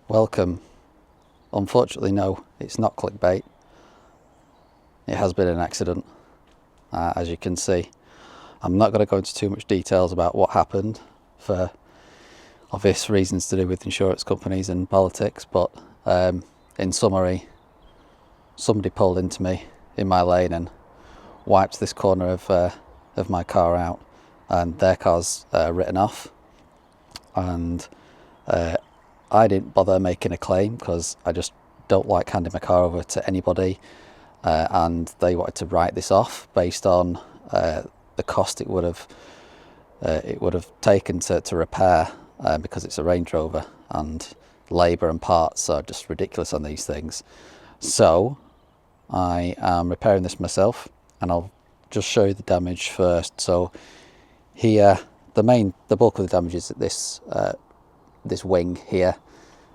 Welcome. Unfortunately, no, it's not clickbait. It has been an accident, as you can see. I'm not going to go into too much details about what happened for obvious reasons to do with insurance companies and politics, but in summary, somebody pulled into me in my lane and wiped this corner of my car out, and their car's written off, and I didn't bother making a claim because I just don't like handing my car over to anybody, and they wanted to write this off based on the cost it would have taken to repair, because it's a Range Rover and labour and parts are just ridiculous on these things. So I am repairing this myself, and I'll just show you the damage first. So here, the bulk of the damage is at this wing here.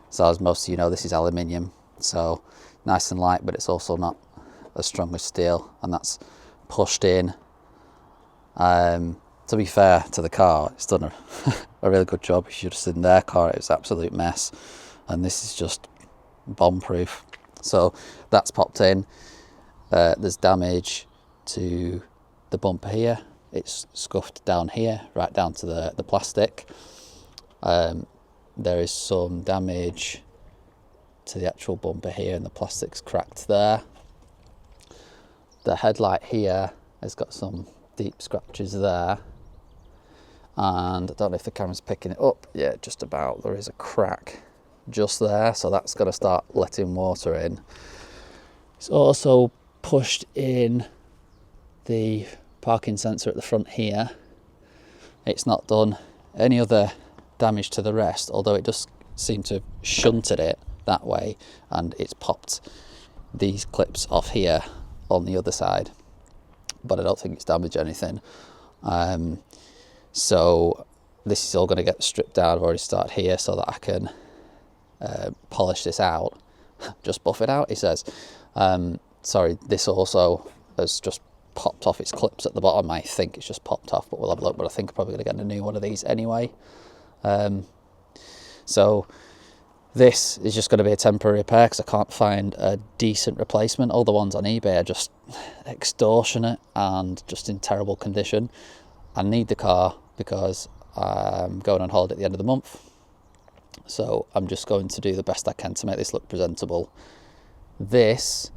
So as most of you know, this is aluminium, so nice and light, but it's also not as strong as steel, and that's pushed in. To be fair to the car, it's done a really good job. If you'd have seen their car, it was an absolute mess, and this is just bomb proof. So that's popped in. There's damage to the bumper here. It's scuffed down here, right down to the plastic. There is some damage to the actual bumper here, and the plastic's cracked there. The headlight here has got some deep scratches there, and I don't know if the camera's picking it up. Yeah, just about. There is a crack just there, so that's going to start letting water in. It's also pushed in the parking sensor at the front here. It's not done any other damage to the rest, although it does seem to have shunted it that way, and it's popped these clips off here on the other side, but I don't think it's damaged anything. So this is all going to get stripped down. I've already started here so that I can polish this out. Just buff it out, he says. Sorry, this also has just popped off its clips at the bottom. I think it's just popped off, but we'll have a look. But I think I'm probably going to get a new one of these anyway. So this is just going to be a temporary repair because I can't find a decent replacement. All the ones on eBay are just extortionate and just in terrible condition. I need the car because I'm going on holiday at the end of the month, so I'm just going to do the best I can to make this look presentable. This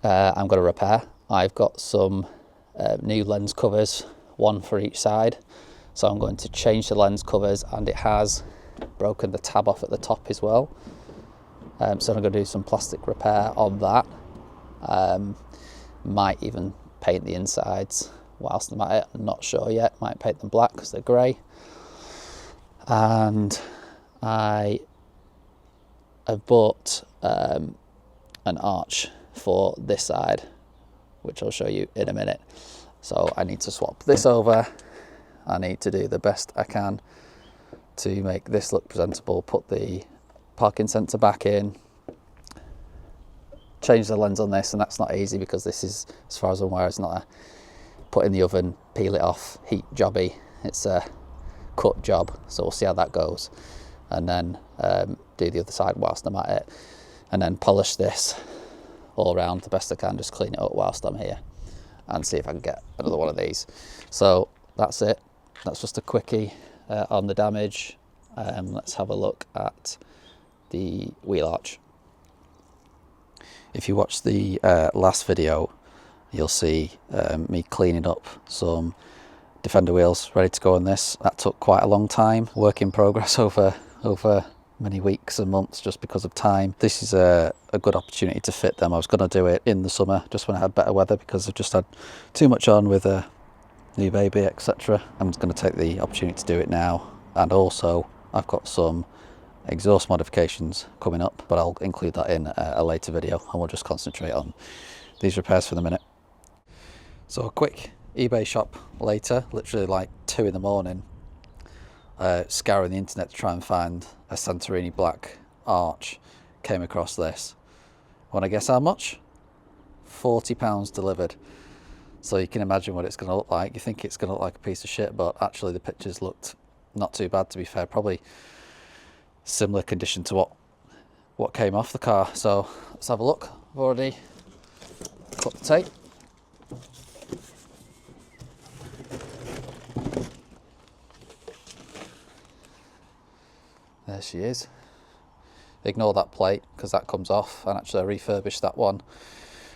I'm going to repair. I've got some new lens covers, one for each side. So I'm going to change the lens covers, and it has broken the tab off at the top as well. So I'm going to do some plastic repair on that. Might even paint the insides whilst I'm at it. I'm not sure yet. Might paint them black because they're grey. And I have bought an arch for this side, which I'll show you in a minute. So I need to swap this over. I need to do the best I can to make this look presentable, put the parking sensor back in, change the lens on this, and that's not easy because this is, as far as I'm aware, it's not a put in the oven, peel it off, heat jobby. It's a cut job, so we'll see how that goes. And then do the other side whilst I'm at it, and then polish this all around the best I can, just clean it up whilst I'm here, and see if I can get another one of these. So that's it. That's just a quickie on the damage. Let's have a look at the wheel arch. If you watch the last video, you'll see me cleaning up some Defender wheels ready to go on this. That took quite a long time, work in progress over many weeks and months just because of time. This is a good opportunity to fit them. I was going to do it in the summer just when I had better weather because I've just had too much on with a new baby, etc. I'm just going to take the opportunity to do it now, and also I've got some exhaust modifications coming up, but I'll include that in a later video, and we'll just concentrate on these repairs for the minute. So a quick eBay shop later, literally like 2 in the morning, scouring the internet to try and find a Santorini black arch. Came across this. Want to guess how much? £40 delivered. So you can imagine what it's going to look like. You think it's going to look like a piece of shit, but actually the pictures looked not too bad, to be fair. Probably similar condition to what came off the car. So let's have a look. I've already cut the tape. There she is. Ignore that plate because that comes off, and actually I refurbished that one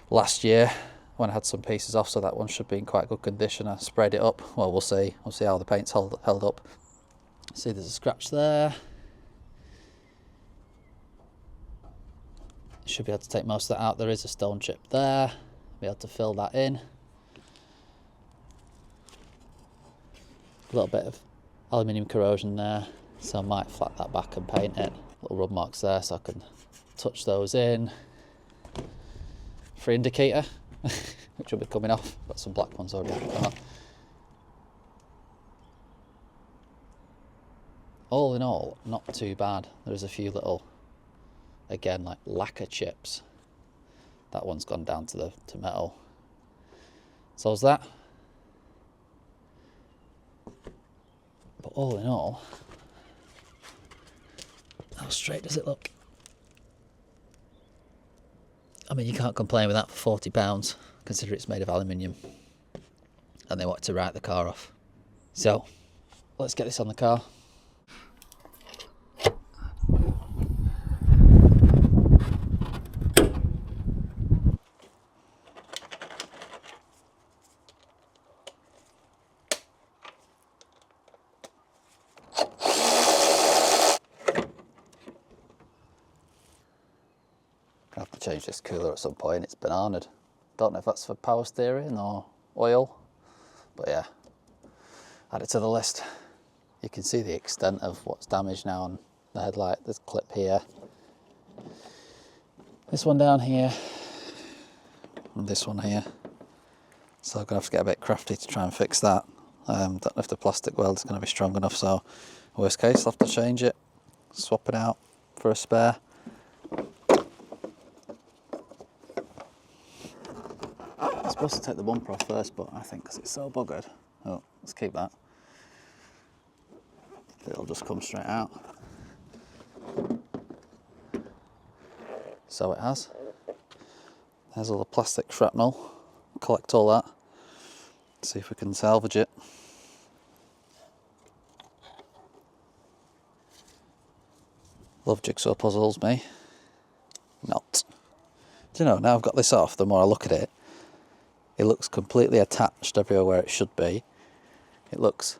last year when I had some pieces off, so that one should be in quite good condition. I sprayed it up. Well, we'll see how the paint's held up. See, there's a scratch there. Should be able to take most of that out. There is a stone chip there. Be able to fill that in. A little bit of aluminium corrosion there, so I might flat that back and paint it. Little rub marks there, so I can touch those in. Free indicator, which will be coming off. Got some black ones already coming off. All in all, not too bad. There's a few little, again, like lacquer chips. That one's gone down to metal. So is that. But all in all, how straight does it look? I mean, you can't complain with that for £40, considering it's made of aluminium. And they wanted to write the car off. So, let's get this on the car. I have to change this cooler at some point. It's bananaed. Don't know if that's for power steering or oil, but yeah, add it to the list. You can see the extent of what's damaged now on the headlight. This clip here, this one down here, and this one here. So I'm gonna have to get a bit crafty to try and fix that. Don't know if the plastic weld is going to be strong enough, so worst case I'll have to change it, swap it out for a spare. I'm supposed to take the bumper off first, but I think because it's so buggered, oh, let's keep that. It'll just come straight out. So it has. There's all the plastic shrapnel. Collect all that. See if we can salvage it. Love jigsaw puzzles, me. Not. Do you know, now I've got this off, the more I look at it, it looks completely attached everywhere where it should be. It looks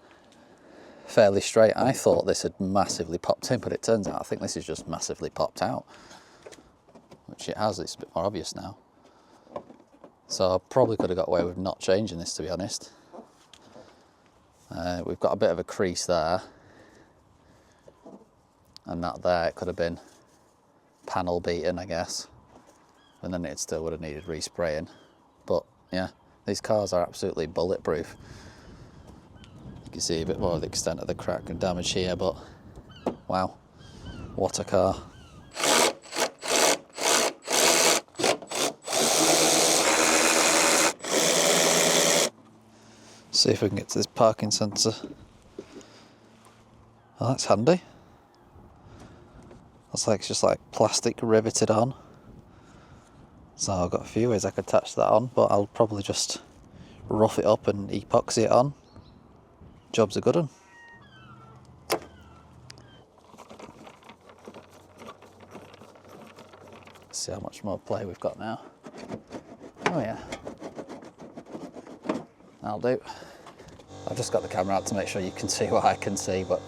fairly straight. I thought this had massively popped in, but it turns out I think this is just massively popped out. Which it has, it's a bit more obvious now. So I probably could have got away with not changing this, to be honest. We've got a bit of a crease there. And that there, it could have been panel beaten, I guess. And then it still would have needed respraying. But yeah, these cars are absolutely bulletproof. You can see a bit more of the extent of the crack and damage here, but wow, what a car. See if we can get to this parking sensor. Oh, that's handy. Looks like it's just like plastic riveted on. So I've got a few ways I could attach that on, but I'll probably just rough it up and epoxy it on. Job's a good one. Let's see how much more play we've got now. Oh yeah. That'll do. I've just got the camera out to make sure you can see what I can see, but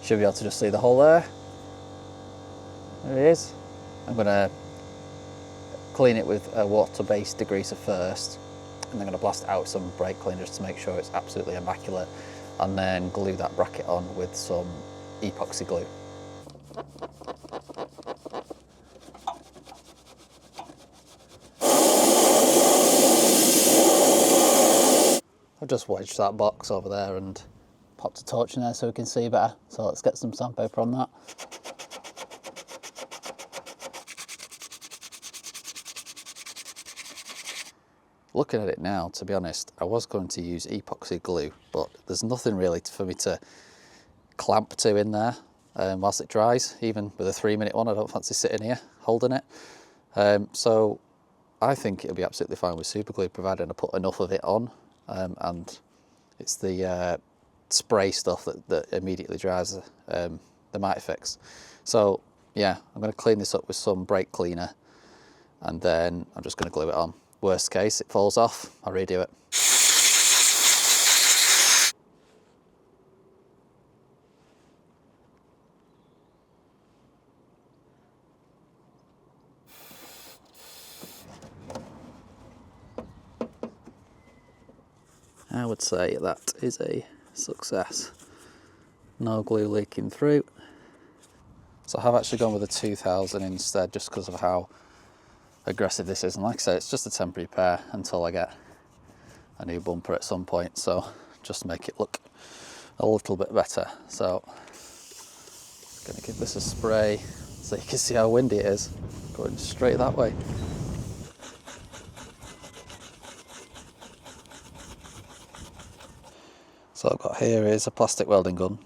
you should be able to just see the hole there. There it is. I'm going to clean it with a water-based degreaser first, and I'm going to blast out some brake cleaner just to make sure it's absolutely immaculate, and then glue that bracket on with some epoxy glue. I've just wedged that box over there and popped a torch in there so we can see better. So let's get some sandpaper on that. Looking at it now, to be honest, I was going to use epoxy glue, but there's nothing really for me to clamp to in there. whilst it dries. Even with a 3-minute one, I don't fancy sitting here holding it. So I think it'll be absolutely fine with super glue, provided I put enough of it on, and it's the spray stuff that immediately dries the might fix. So yeah, I'm going to clean this up with some brake cleaner, and then I'm just going to glue it on. Worst case, it falls off, I'll redo it. I would say that is a success. No glue leaking through. So I have actually gone with a 2000 instead, just because of how aggressive this is. And like I said, it's just a temporary repair until I get a new bumper at some point. So just to make it look a little bit better. So I'm gonna give this a spray so you can see how windy it is. Going straight that way. So I've got here is a plastic welding gun.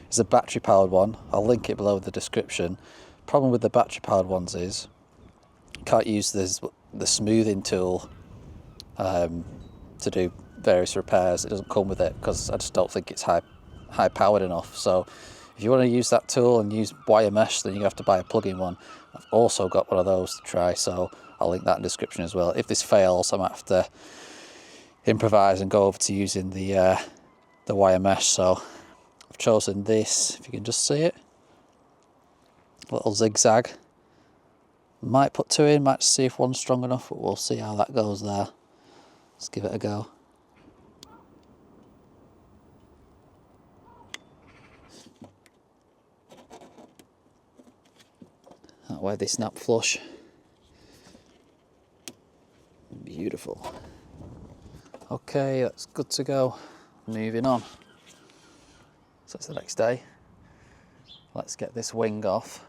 It's a battery powered one. I'll link it below in the description. Problem with the battery powered ones is you can't use the smoothing tool to do various repairs. It doesn't come with it because I just don't think it's high powered enough. So if you want to use that tool and use wire mesh, then you have to buy a plug-in one. I've also got one of those to try, so I'll link that in the description as well. If this fails, I might have to improvise and go over to using the wire mesh. So I've chosen this, if you can just see it, a little zigzag. Might put 2 in, might see if one's strong enough, but we'll see how that goes there. Let's give it a go. That way they snap flush. Beautiful. Okay, that's good to go. Moving on. So it's the next day. Let's get this wing off.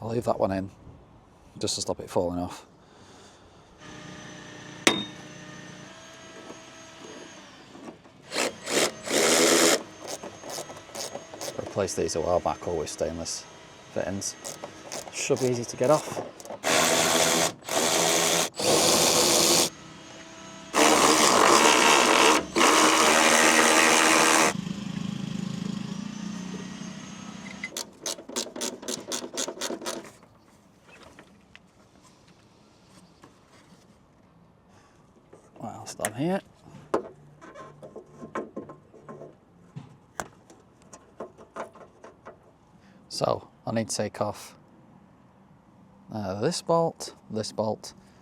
I'll leave that one in just to stop it falling off. Replaced these a while back, all with stainless fittings. Should be easy to get off. What else done here? So I need to take off this bolt.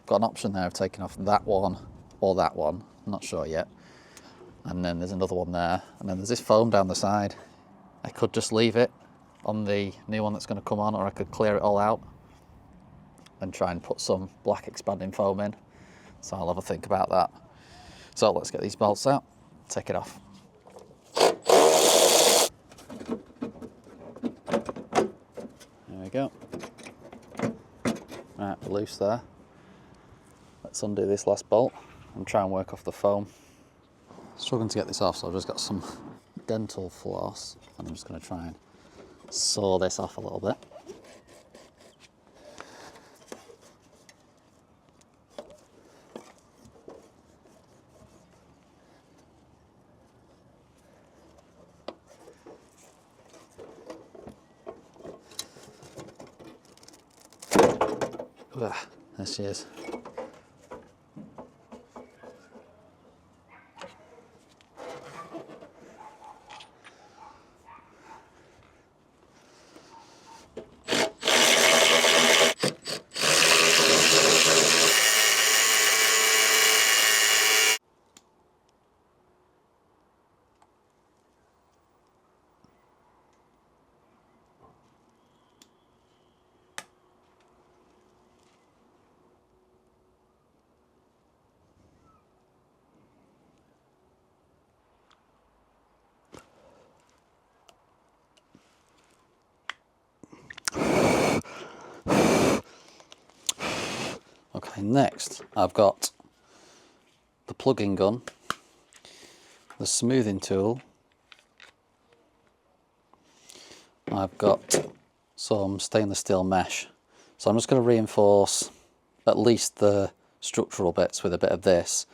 Got an option there of taking off that one or that one, I'm not sure yet. And then there's another one there, and then there's this foam down the side. I could just leave it on the new one that's going to come on, or I could clear it all out and try and put some black expanding foam in. So I'll have a think about that. So let's get these bolts out, take it off. There we go. Right, loose there. Let's undo this last bolt and try and work off the foam. Struggling to get this off, so I've just got some dental floss and I'm just going to try and saw this off a little bit. There she is. Okay, next I've got the plugging gun, the smoothing tool, I've got some stainless steel mesh. So I'm just going to reinforce at least the structural bits with a bit of this,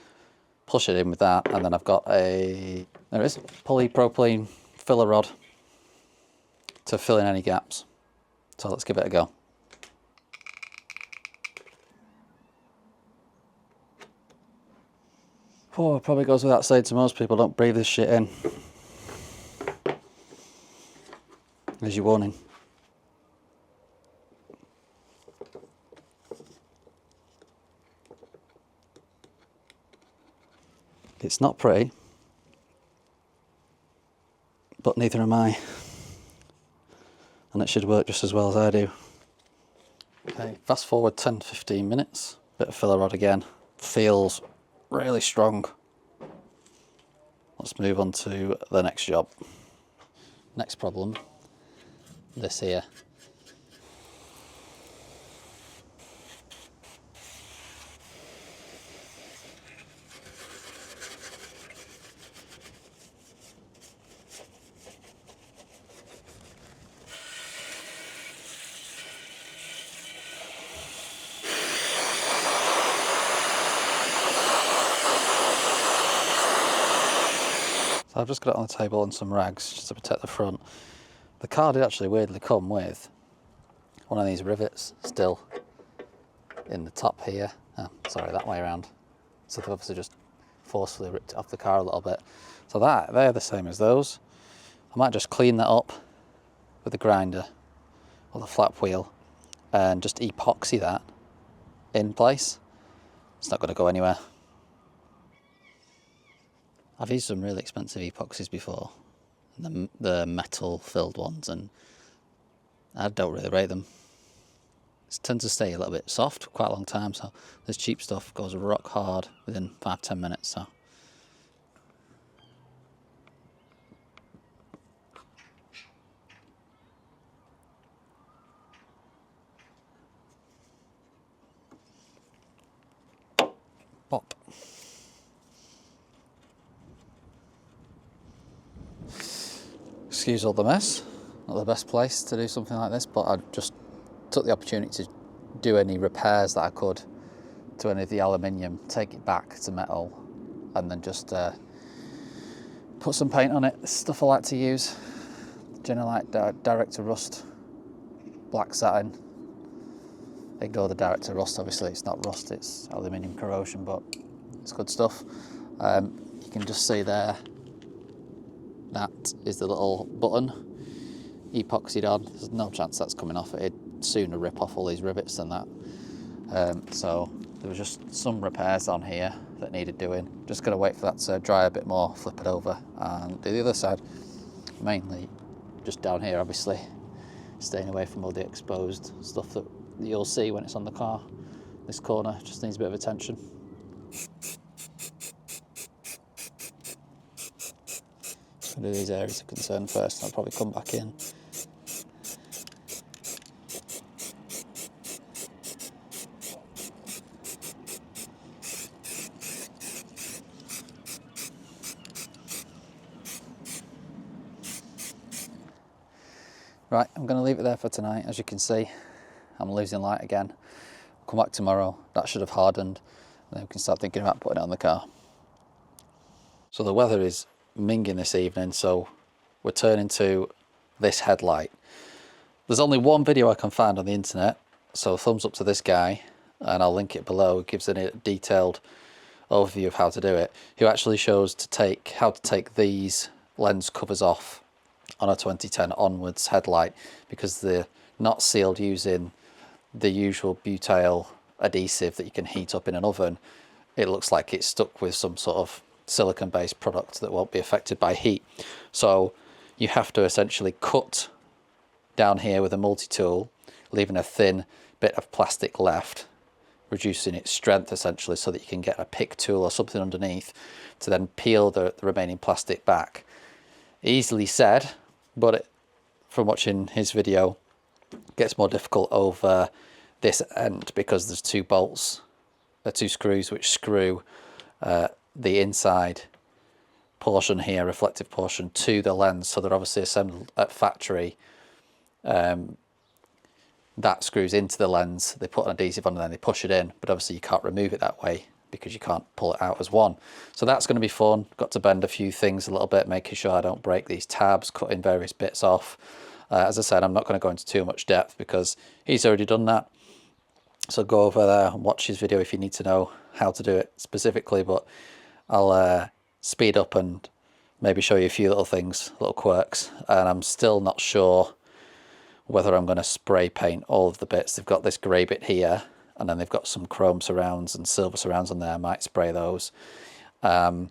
push it in with that, and then I've got a, there it is, polypropylene filler rod to fill in any gaps. So let's give it a go. Oh, it probably goes without saying to most people, don't breathe this shit in. There's your warning. It's not pretty, but neither am I. And it should work just as well as I do. Okay, fast forward 10-15 minutes, bit of filler rod again. Feels really strong. Let's move on to the next job. Next problem, this here. So I've just got it on the table and some rags just to protect the front. The car did actually weirdly come with one of these rivets still in the top here. Oh, sorry, that way around. So they've obviously just forcefully ripped it off the car a little bit. So they're the same as those. I might just clean that up with the grinder or the flap wheel and just epoxy that in place. It's not going to go anywhere. I've used some really expensive epoxies before, the metal filled ones, and I don't really rate them. It tends to stay a little bit soft quite a long time, so this cheap stuff goes rock hard within 5-10 minutes. So pop. Excuse all the mess, not the best place to do something like this, but I just took the opportunity to do any repairs that I could to any of the aluminium, take it back to metal, and then just put some paint on it. This stuff I like to use, generally like direct to rust, black satin. Ignore the direct to rust, obviously it's not rust, it's aluminium corrosion, but it's good stuff. You can just see there, that is the little button epoxied on. There's no chance that's coming off. It'd sooner rip off all these rivets than that. So there was just some repairs on here that needed doing. Just got to wait for that to dry a bit more, flip it over and do the other side. Mainly just down here, obviously, staying away from all the exposed stuff that you'll see when it's on the car. This corner just needs a bit of attention. I'll do these areas of concern first, and I'll probably come back in. Right, I'm going to leave it there for tonight. As you can see, I'm losing light again. I'll come back tomorrow. That should have hardened, and then we can start thinking about putting it on the car. So the weather is minging this evening, so we're turning to this headlight. There's only one video I can find on the internet, so thumbs up to this guy, and I'll link it below. It gives a detailed overview of how to do it. Who actually shows how to take these lens covers off on a 2010 onwards headlight, because they're not sealed using the usual butyl adhesive that you can heat up in an oven. It looks like it's stuck with some sort of silicon based product that won't be affected by heat. So you have to essentially cut down here with a multi-tool, leaving a thin bit of plastic left, reducing its strength essentially, so that you can get a pick tool or something underneath to then peel the remaining plastic back. Easily said, but from watching his video, it gets more difficult over this end, because there's two bolts, two screws which screw the inside portion here, reflective portion, to the lens, so they're obviously assembled at factory. That screws into the lens, they put an adhesive on and then they push it in, but obviously you can't remove it that way because you can't pull it out as one. So that's going to be fun. Got to bend a few things a little bit, making sure I don't break these tabs, cutting various bits off. As I said, I'm not going to go into too much depth because he's already done that. So go over there and watch his video if you need to know how to do it specifically, but I'll speed up and maybe show you a few little things, little quirks. And I'm still not sure whether I'm going to spray paint all of the bits. They've got this grey bit here, and then they've got some chrome surrounds and silver surrounds on there. I might spray those. I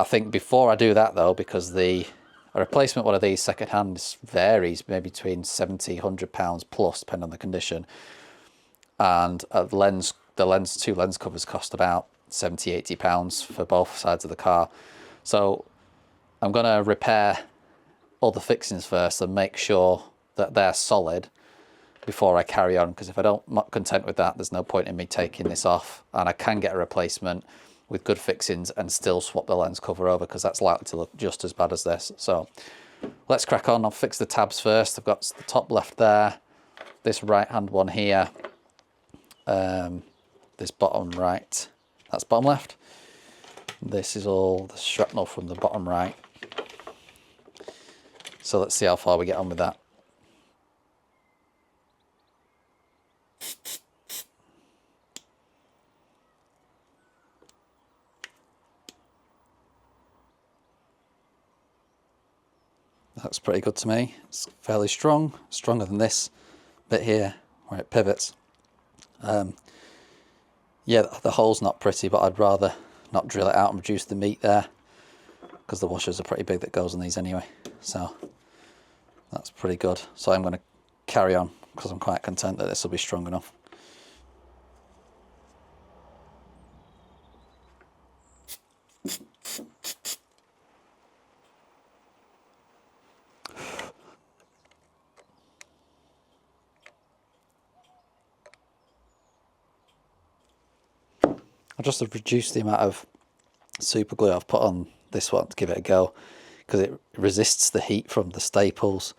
think before I do that though, because a replacement one of these second hand varies maybe between £70, £100 plus, depending on the condition. And the two lens covers cost about £70, £80 for both sides of the car. So I'm going to repair all the fixings first and make sure that they're solid before I carry on, because if I'm not content with that, there's no point in me taking this off, and I can get a replacement with good fixings and still swap the lens cover over, because that's likely to look just as bad as this. So let's crack on. I'll fix the tabs first. I've got the top left there, this right hand one here, this bottom right, that's bottom left. This is all the shrapnel from the bottom right. So let's see how far we get on with that. That's pretty good to me. It's fairly strong, stronger than this bit here where it pivots. Yeah, the hole's not pretty, but I'd rather not drill it out and reduce the meat there, because the washers are pretty big that goes on these anyway. So that's pretty good. So I'm going to carry on because I'm quite content that this will be strong enough. I just have reduced the amount of super glue I've put on this one to give it a go, because it resists the heat from the staples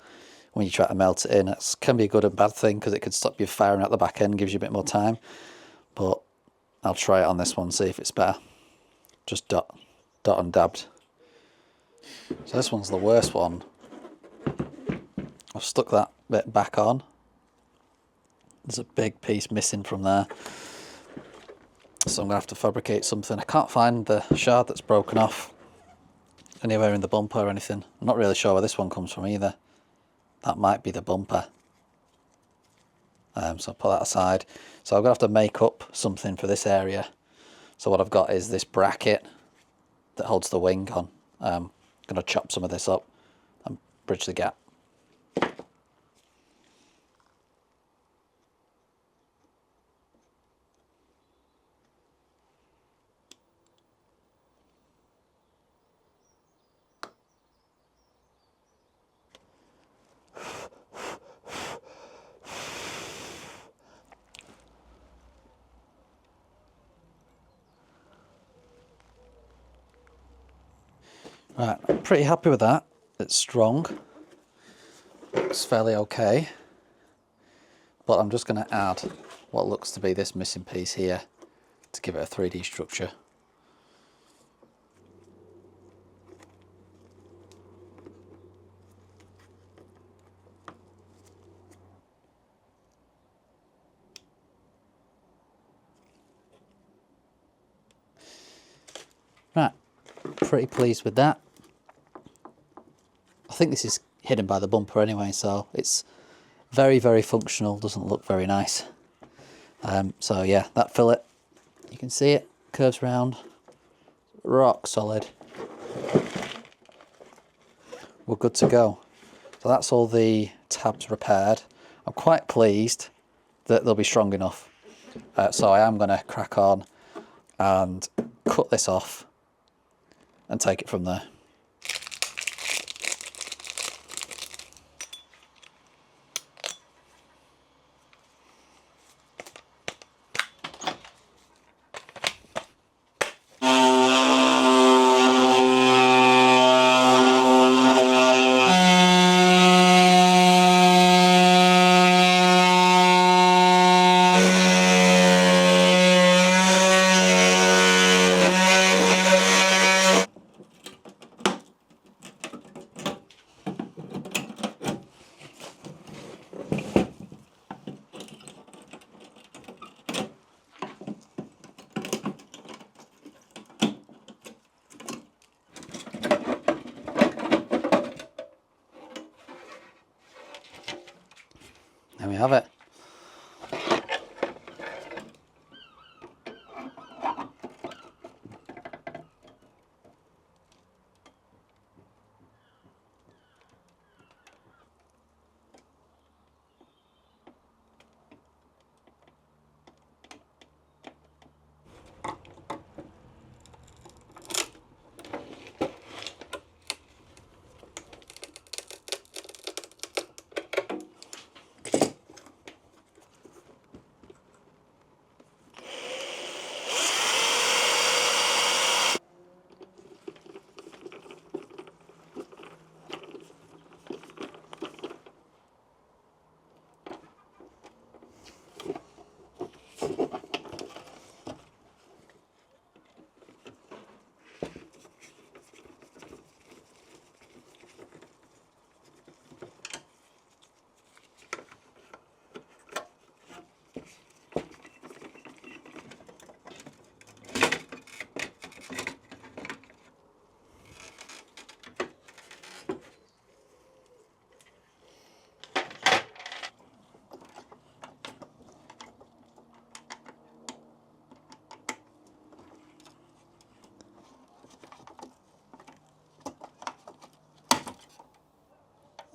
when you try to melt it in. It can be a good and bad thing, because it could stop you firing out the back end, gives you a bit more time. But I'll try it on this one, see if it's better. Just dot and dabbed. So this one's the worst one. I've stuck that bit back on. There's a big piece missing from there. So I'm going to have to fabricate something. I can't find the shard that's broken off anywhere in the bumper or anything. I'm not really sure where this one comes from either. That might be the bumper. So I'll put that aside. So I'm going to have to make up something for this area. So what I've got is this bracket that holds the wing on. I'm going to chop some of this up and bridge the gap. Right, I'm pretty happy with that. It's strong. Looks fairly okay. But I'm just going to add what looks to be this missing piece here to give it a 3D structure. Right, pretty pleased with that. I think this is hidden by the bumper anyway, so it's very, very functional, doesn't look very nice. So yeah, that fillet, you can see it, curves round, rock solid. We're good to go. So that's all the tabs repaired. I'm quite pleased that they'll be strong enough. So I am going to crack on and cut this off and take it from there. we have it.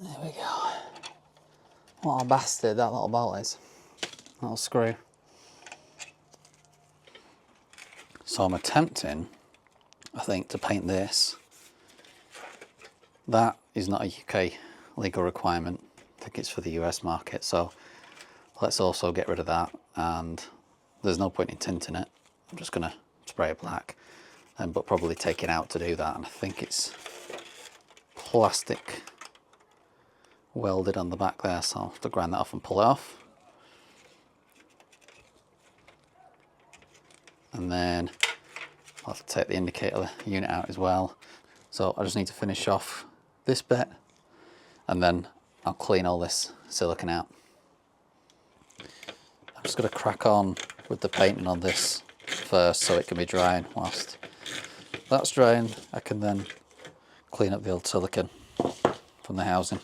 There we go. What a bastard that little bolt is. Little screw. So I'm attempting, I think, to paint this. That is not a UK legal requirement. I think it's for the US market. So let's also get rid of that. And there's no point in tinting it. I'm just going to spray it black. But probably take it out to do that. And I think it's plastic welded on the back there, so I'll have to grind that off and pull it off. And then I'll have to take the indicator unit out as well. So I just need to finish off this bit and then I'll clean all this silicone out. I'm just going to crack on with the painting on this first so it can be drying. Whilst that's drying, I can then clean up the old silicone from the housing.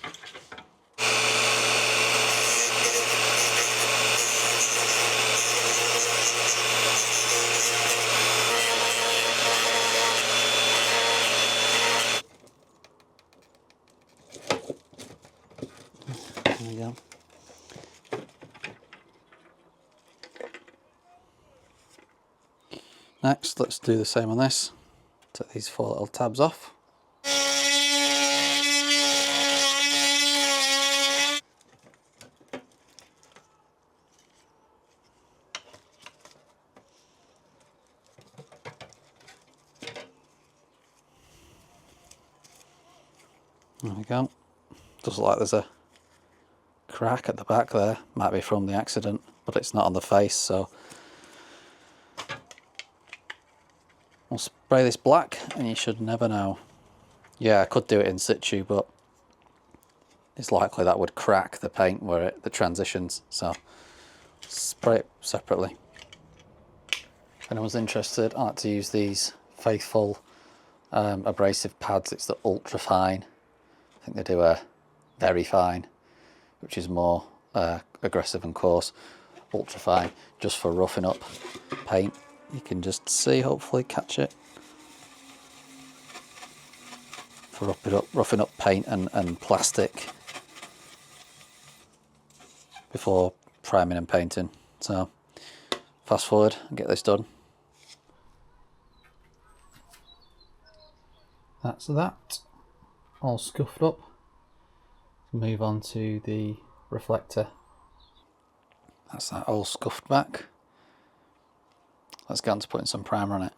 There we go. Next, let's do the same on this. Take these 4 little tabs off. There we go. Does look like there's a crack at the back there. Might be from the accident, but it's not on the face, so we'll spray this black and you should never know. Yeah, I could do it in situ, but it's likely that would crack the paint where the transitions, so spray it separately. If anyone's interested, I like to use these Faithful abrasive pads. It's the ultra fine. I think they do a very fine, which is more aggressive and coarse. Ultra fine, just for roughing up paint. You can just see, hopefully catch it. For roughing up paint and plastic before priming and painting. So fast forward and get this done. That's that. All scuffed up. Move on to the reflector. That's that all scuffed back. Let's get on to putting some primer on it.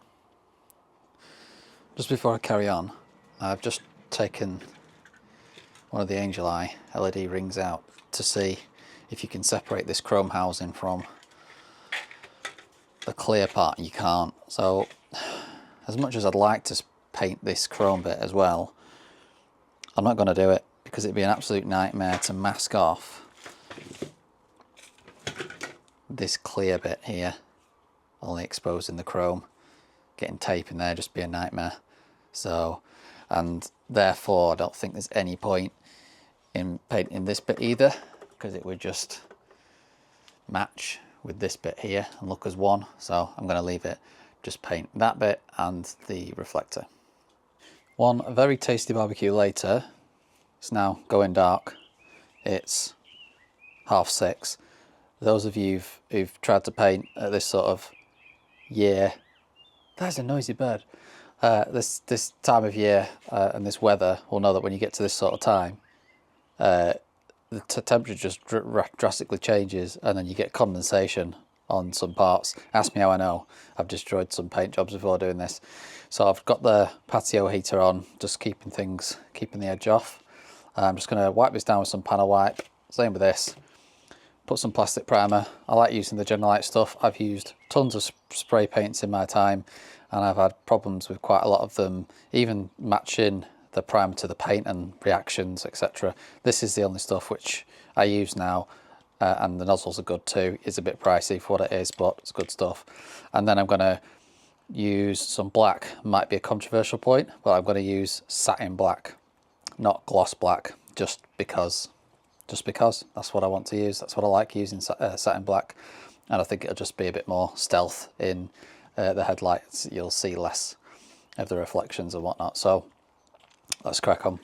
Just before I carry on, I've just taken one of the Angel Eye LED rings out to see if you can separate this chrome housing from the clear part. You can't. So as much as I'd like to paint this chrome bit as well, I'm not going to do it because it'd be an absolute nightmare to mask off this clear bit here, only exposing the chrome. Getting tape in there just be a nightmare. So, and therefore I don't think there's any point in painting this bit either, because it would just match with this bit here and look as one, so I'm going to leave it, just paint that bit and the reflector. One very tasty barbecue later, it's now going dark, it's 6:30. Those of you who've tried to paint at this sort of year, there's a noisy bird, this time of year and this weather will know that when you get to this sort of time, the temperature just drastically changes and then you get condensation on some parts. Ask me how I know. I've destroyed some paint jobs before doing this. So I've got the patio heater on, just keeping the edge off. I'm just going to wipe this down with some panel wipe. Same with this. Put some plastic primer. I like using the Genelite stuff. I've used tons of spray paints in my time and I've had problems with quite a lot of them, even matching the primer to the paint and reactions, etc. This is the only stuff which I use now, and the nozzles are good too. It's a bit pricey for what it is, but it's good stuff. And then I'm going to use some black. Might be a controversial point, but I'm going to use satin black, not gloss black, just because that's what I want to use. That's what I like using, satin black, and I think it'll just be a bit more stealth in the headlights. You'll see less of the reflections and whatnot. So let's crack on.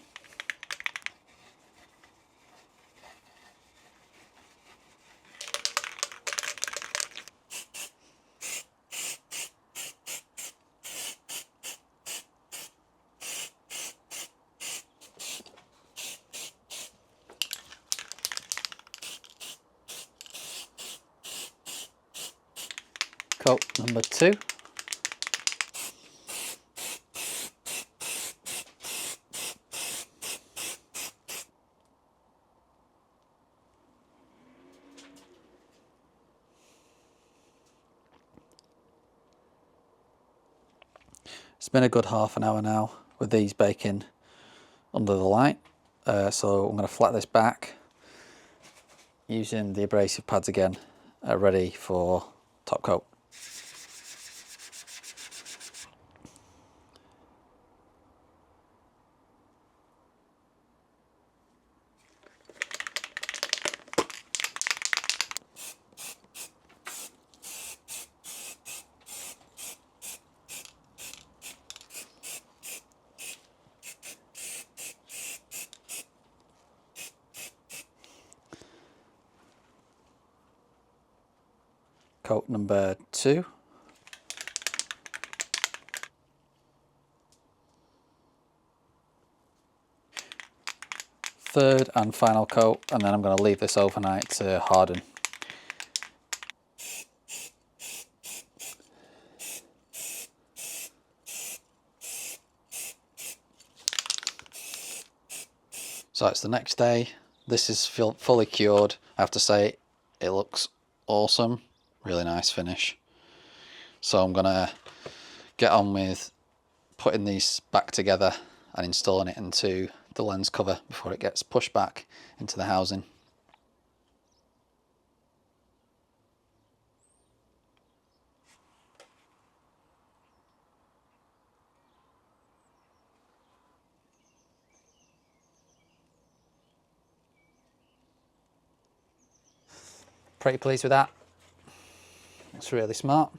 Coat number 2. It's been a good half an hour now with these baking under the light, so I'm going to flat this back using the abrasive pads again, ready for top coat. Coat number 2. Third and final coat, and then I'm going to leave this overnight to harden. So it's the next day. This is fully cured. I have to say, it looks awesome. Really nice finish. So I'm gonna get on with putting these back together and installing it into the lens cover before it gets pushed back into the housing. Pretty pleased with that. It's really smart.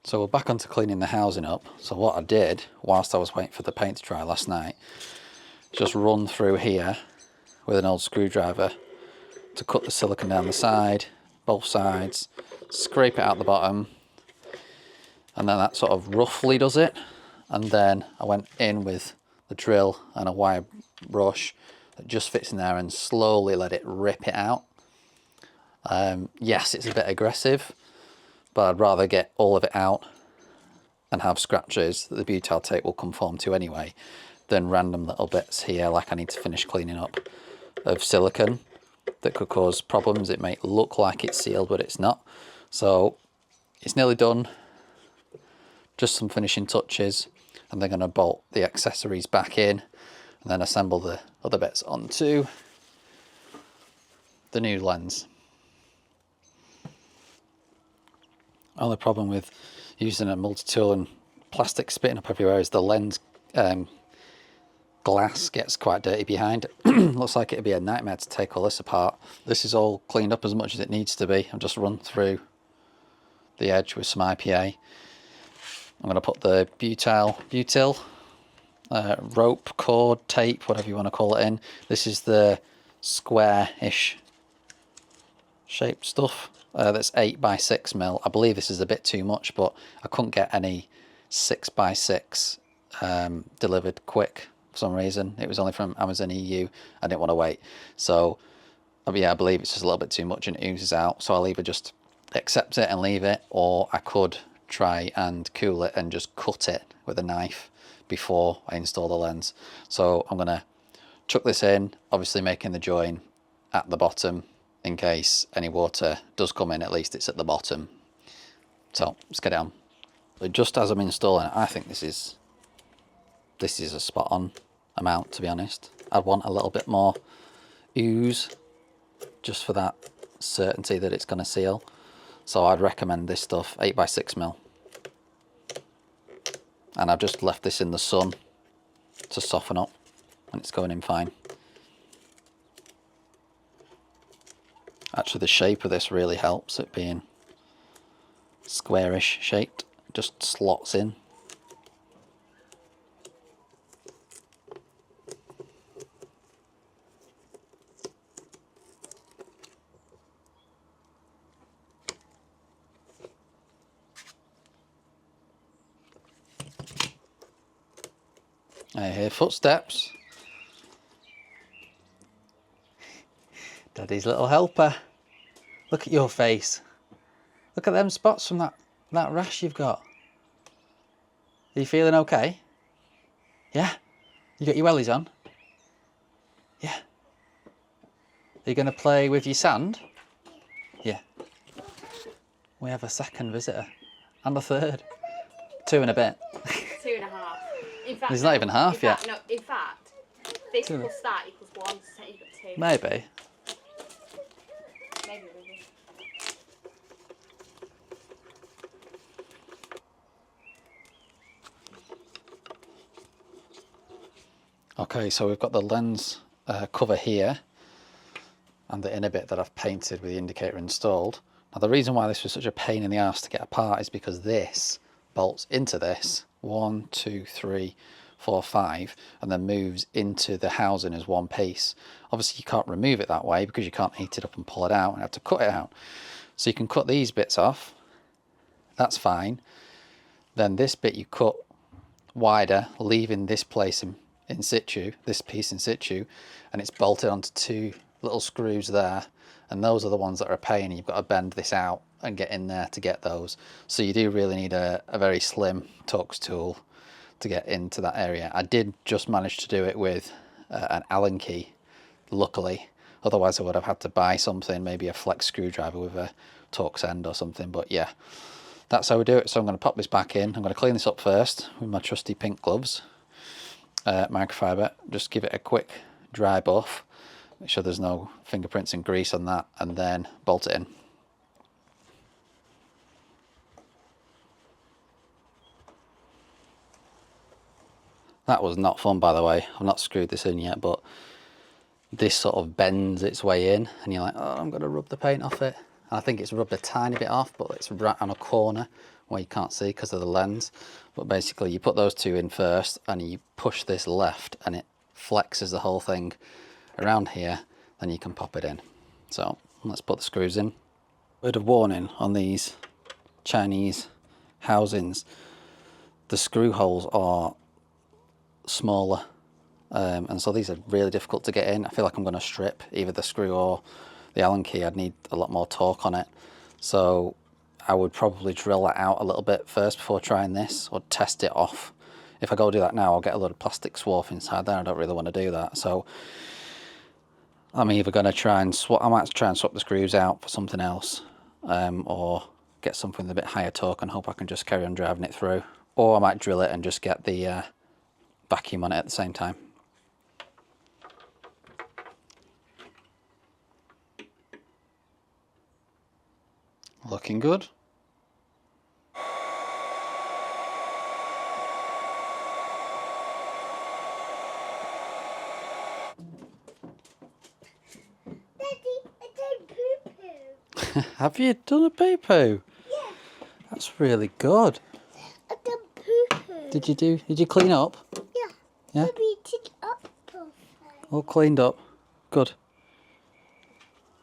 So we're back onto cleaning the housing up. So what I did whilst I was waiting for the paint to dry last night, just run through here with an old screwdriver to cut the silicone down the side, both sides, scrape it out the bottom, and then that sort of roughly does it. And then I went in with the drill and a wire brush that just fits in there and slowly let it rip it out. Yes, it's a bit aggressive, but I'd rather get all of it out and have scratches that the butyl tape will conform to anyway, than random little bits here like I need to finish cleaning up of silicone that could cause problems. It may look like it's sealed, but it's not. So it's nearly done, just some finishing touches, and they're going to bolt the accessories back in and then assemble the other bits onto the new lens. Only problem with using a multi-tool and plastic spitting up everywhere is the lens glass gets quite dirty behind. Looks like it'd be a nightmare to take all this apart. This is all cleaned up as much as it needs to be. I've just run through the edge with some IPA. I'm going to put the butyl rope, cord, tape, whatever you want to call it in. This is the square-ish shaped stuff. That's 8x6mm. I believe this is a bit too much, but I couldn't get any 6x6 delivered quick for some reason. It was only from Amazon EU. I didn't want to wait. So yeah, I believe it's just a little bit too much and it oozes out. So I'll either just accept it and leave it, or I could try and cool it and just cut it with a knife before I install the lens. So I'm going to chuck this in, obviously making the join at the bottom in case any water does come in. At least it's at the bottom. So let's get it on. So just as I'm installing it, I think this is a spot on amount, to be honest. I want a little bit more ooze just for that certainty that it's going to seal. So I'd recommend this stuff, 8x6mm. And I've just left this in the sun to soften up, and it's going in fine. Actually, the shape of this really helps, it being squarish shaped, just slots in. I hear footsteps. Daddy's little helper. Look at your face. Look at them spots from that rash you've got. Are you feeling okay? Yeah? You got your wellies on? Yeah. Are you going to play with your sand? Yeah. We have a second visitor. And a third. 2 and a bit. 2.5. In fact, there's not even half yet. No, in fact, this plus that equals 1, so you've got 2. Maybe. Maybe, maybe. Okay, so we've got the lens cover here and the inner bit that I've painted with the indicator installed. Now the reason why this was such a pain in the arse to get apart is because this bolts into this 1, 2, 3, 4, 5 and then moves into the housing as one piece. Obviously you can't remove it that way because you can't heat it up and pull it out and have to cut it out. So you can cut these bits off, that's fine. Then this bit you cut wider, leaving this place in situ, this piece in situ, and it's bolted onto 2 little screws there, and those are the ones that are a pain. You've got to bend this out and get in there to get those. So you do really need a very slim Tux tool to get into that area. I did just manage to do it with an Allen key, luckily. Otherwise I would have had to buy something, maybe a flex screwdriver with a Tux end or something. But yeah, that's how we do it. So I'm going to pop this back in. I'm going to clean this up first with my trusty pink gloves, microfiber. Just give it a quick dry buff, make sure there's no fingerprints and grease on that, and then bolt it in. That was not fun, by the way. I've not screwed this in yet, but this sort of bends its way in and you're like, oh, I'm going to rub the paint off it. And I think it's rubbed a tiny bit off, but it's right on a corner where you can't see because of the lens. But basically you put those 2 in first and you push this left and it flexes the whole thing around here, then you can pop it in. So let's put the screws in. Word of warning on these Chinese housings, the screw holes are smaller, and so these are really difficult to get in. I feel like I'm going to strip either the screw or the Allen key. I'd need a lot more torque on it, so I would probably drill that out a little bit first before trying this, or test it off. If I go do that now, I'll get a lot of plastic swarf inside there. I don't really want to do that, so I'm either going to try and swap. I might try and swap the screws out for something else, or get something with a bit higher torque and hope I can just carry on driving it through, or I might drill it and just get the vacuum on it at the same time. Looking good. Have you done a poo-poo? Yeah. That's really good. I done poo-poo. Did you clean up? Yeah. Yeah? Maybe it up perfect. All cleaned up. Good.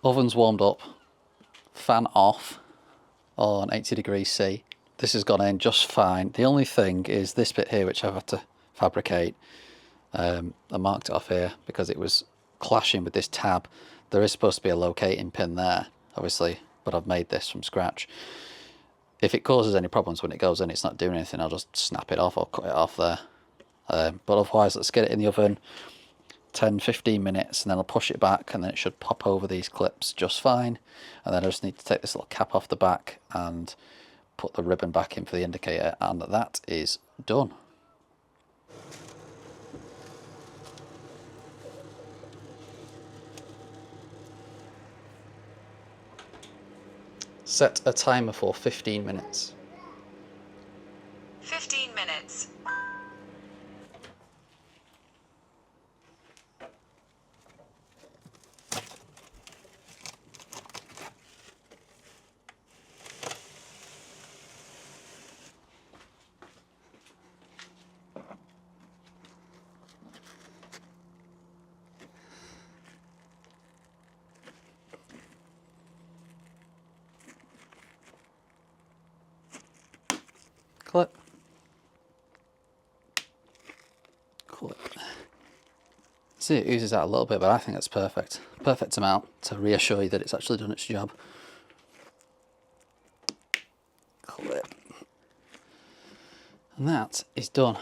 Oven's warmed up. Fan off on 80 degrees C. This has gone in just fine. The only thing is this bit here, which I've had to fabricate. I marked it off here because it was clashing with this tab. There is supposed to be a locating pin there, obviously, but I've made this from scratch. If it causes any problems when it goes in, it's not doing anything, I'll just snap it off or cut it off there. But otherwise, let's get it in the oven 10-15 minutes, and then I'll push it back, and then it should pop over these clips just fine. And then I just need to take this little cap off the back and put the ribbon back in for the indicator, and that is done. Set a timer for 15 minutes. 15 minutes. Clip. Clip. See, it oozes out a little bit, but I think that's perfect. Perfect amount to reassure you that it's actually done its job. Clip. And that is done.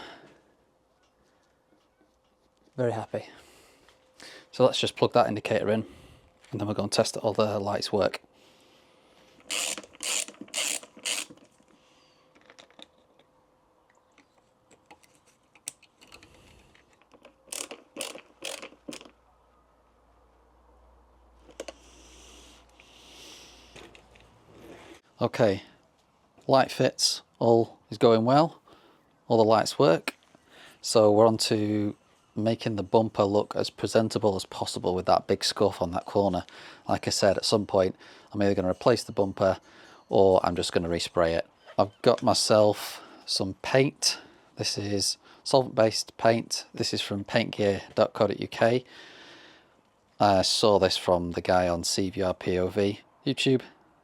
Very happy. So let's just plug that indicator in, and then we're going to test that all the lights work. Okay, light fits, all is going well, all the lights work, so we're on to making the bumper look as presentable as possible with that big scuff on that corner. Like I said, at some point I'm either going to replace the bumper or I'm just going to respray it. I've got myself some paint. This is solvent based paint. This is from paintgear.co.uk. I saw this from the guy on CVR POV YouTube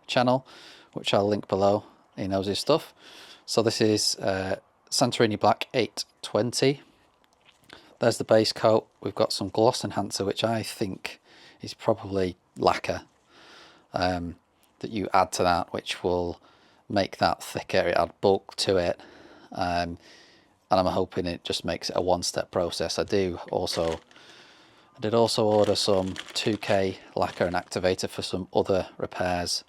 channel, which I'll link below. He knows his stuff. So this is Santorini Black 820. There's the base coat. We've got some gloss enhancer, which I think is probably lacquer, that you add to that, which will make that thicker, it add bulk to it, and I'm hoping it just makes it a one-step process. I did also order some 2K lacquer and activator for some other repairs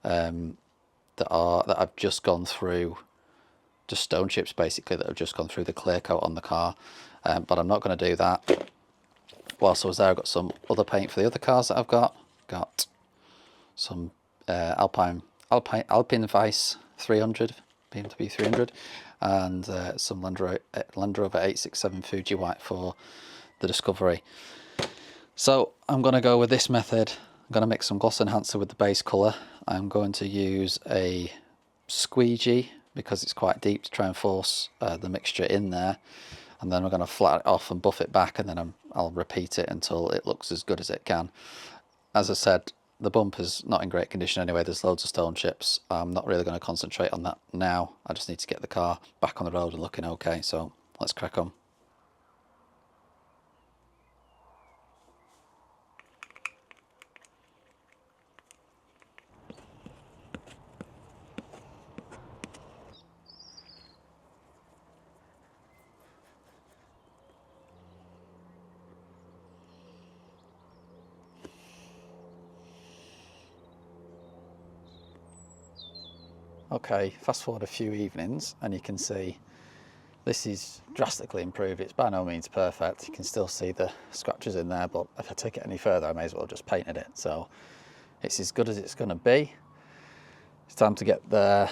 that I've just gone through, just stone chips basically, that have just gone through the clear coat on the car, but I'm not going to do that. Whilst I was there, I've got some other paint for the other cars that I've got some Alpine Vice 300, BMW 300, and some Land Rover 867 Fuji White for the Discovery. So I'm going to go with this method. I'm going to mix some gloss enhancer with the base colour. I'm going to use a squeegee because it's quite deep to try and force the mixture in there, and then we're going to flat it off and buff it back, and then I'll repeat it until it looks as good as it can. As I said, the bumper's not in great condition anyway. There's loads of stone chips. I'm not really going to concentrate on that now. I just need to get the car back on the road and looking okay, so let's crack on. Okay, fast forward a few evenings and you can see this is drastically improved. It's by no means perfect. You can still see the scratches in there, but if I take it any further, I may as well just painted it. So it's as good as it's going to be. It's time to get the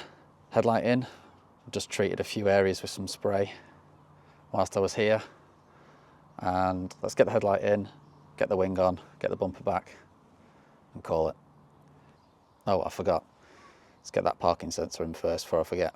headlight in. I've just treated a few areas with some spray whilst I was here. And let's get the headlight in, get the wing on, get the bumper back and call it. Oh, I forgot. Let's get that parking sensor in first before I forget.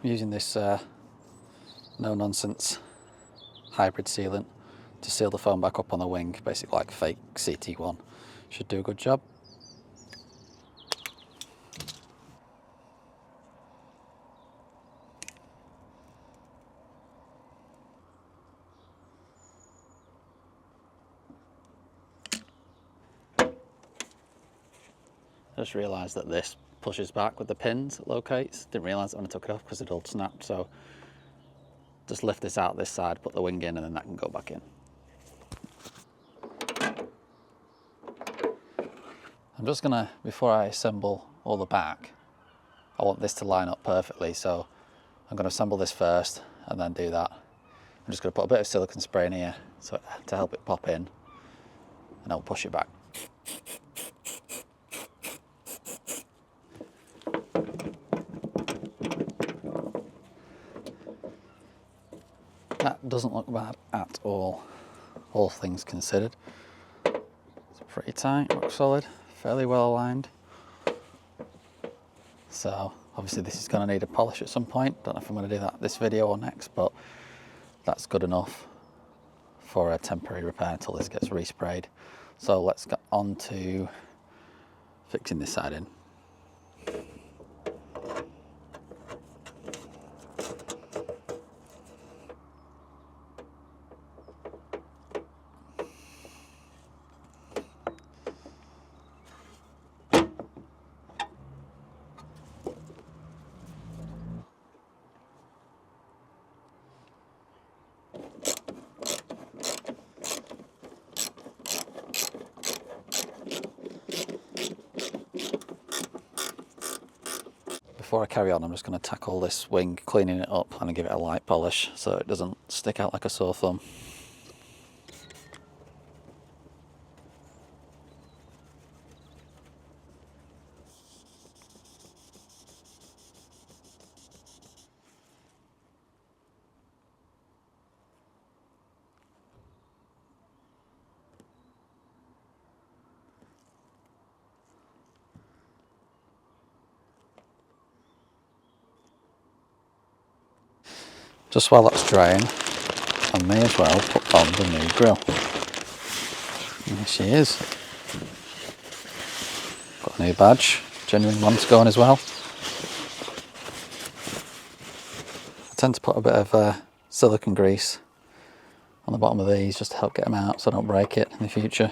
I'm using this no-nonsense hybrid sealant to seal the foam back up on the wing, basically like fake CT1. Should do a good job. I just realised that this pushes back with the pins, it locates. Didn't realise it when I took it off because it all snapped, so just lift this out this side, put the wing in, and then that can go back in. I'm just gonna, before I assemble all the back, I want this to line up perfectly, so I'm gonna assemble this first and then do that. I'm just gonna put a bit of silicone spray in here so to help it pop in, and I'll push it back. That doesn't look bad at all things considered. It's pretty tight, rock solid, fairly well aligned. So obviously this is going to need a polish at some point. Don't know if I'm going to do that this video or next, but that's good enough for a temporary repair until this gets resprayed. So let's get on to fixing this side in. Before I carry on, I'm just going to tackle this wing, cleaning it up and give it a light polish so it doesn't stick out like a sore thumb. Just while that's drying, I may as well put on the new grill. And here she is. Got a new badge, genuine one's going as well. I tend to put a bit of silicone grease on the bottom of these just to help get them out so I don't break it in the future.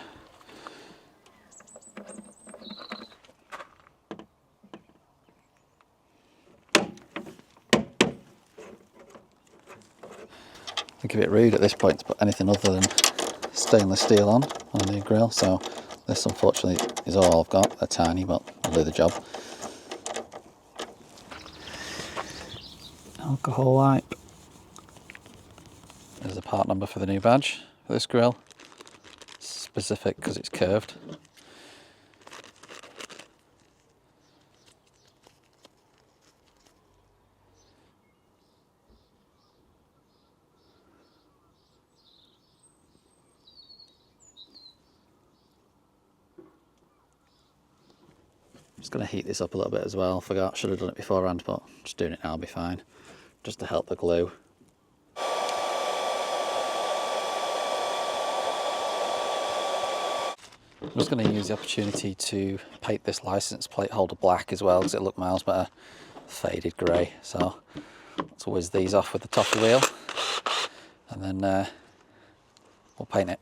I think a bit rude at this point to put anything other than stainless steel on a new grill, so this unfortunately is all I've got. They're tiny, but they'll do the job. Alcohol wipe. There's a part number for the new badge for this grill. It's specific because it's curved. Just going to heat this up a little bit as well. Forgot, should have done it beforehand, but just doing it now will be fine. Just to help the glue. I'm just going to use the opportunity to paint this license plate holder black as well because it looked miles better. Faded grey. So let's whiz these off with the top of the wheel and then we'll paint it.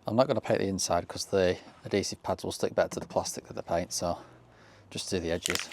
I'm not going to paint the inside because the adhesive pads will stick better to the plastic than the paint, so just do the edges.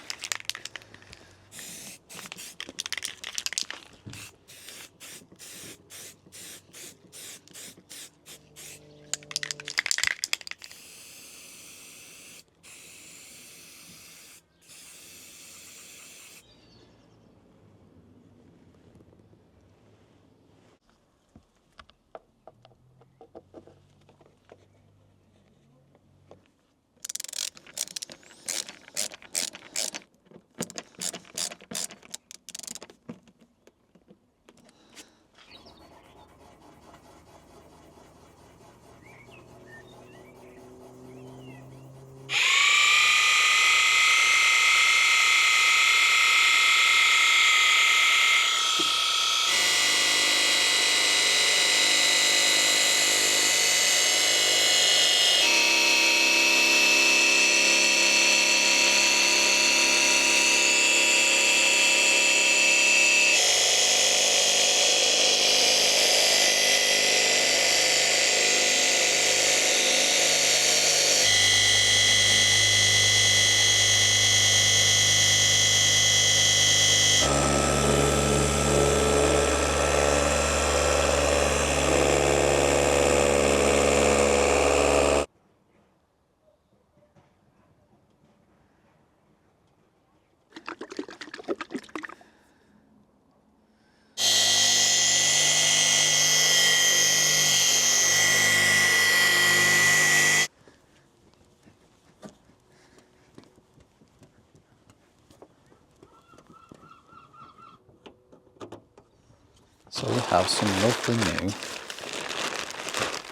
So we have some lovely new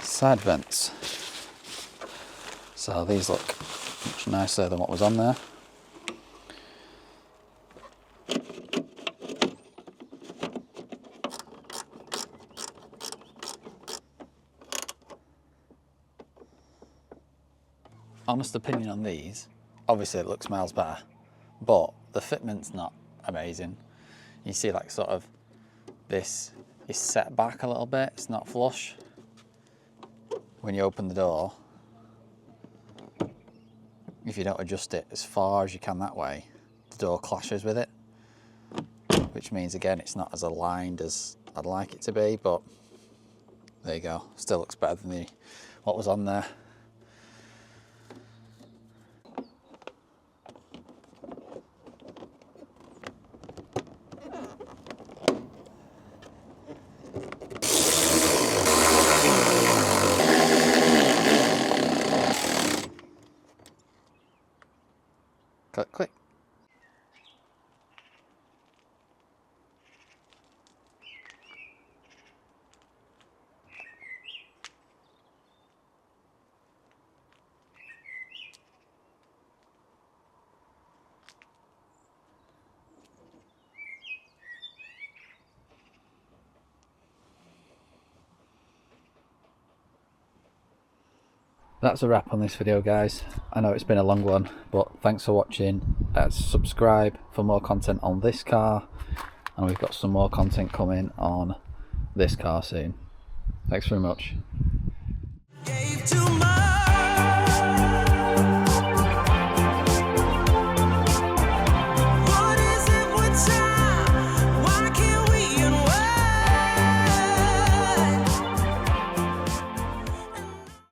side vents. So these look much nicer than what was on there. Honest opinion on these, obviously it looks miles better, but the fitment's not amazing. You see, like, sort of this is set back a little bit, it's not flush. When you open the door, if you don't adjust it as far as you can that way, the door clashes with it, which means again it's not as aligned as I'd like it to be, but there you go, still looks better than what was on there. Click, click. That's a wrap on this video, guys. I know it's been a long one, but thanks for watching. Subscribe for more content on this car, and we've got some more content coming on this car soon. Thanks very much.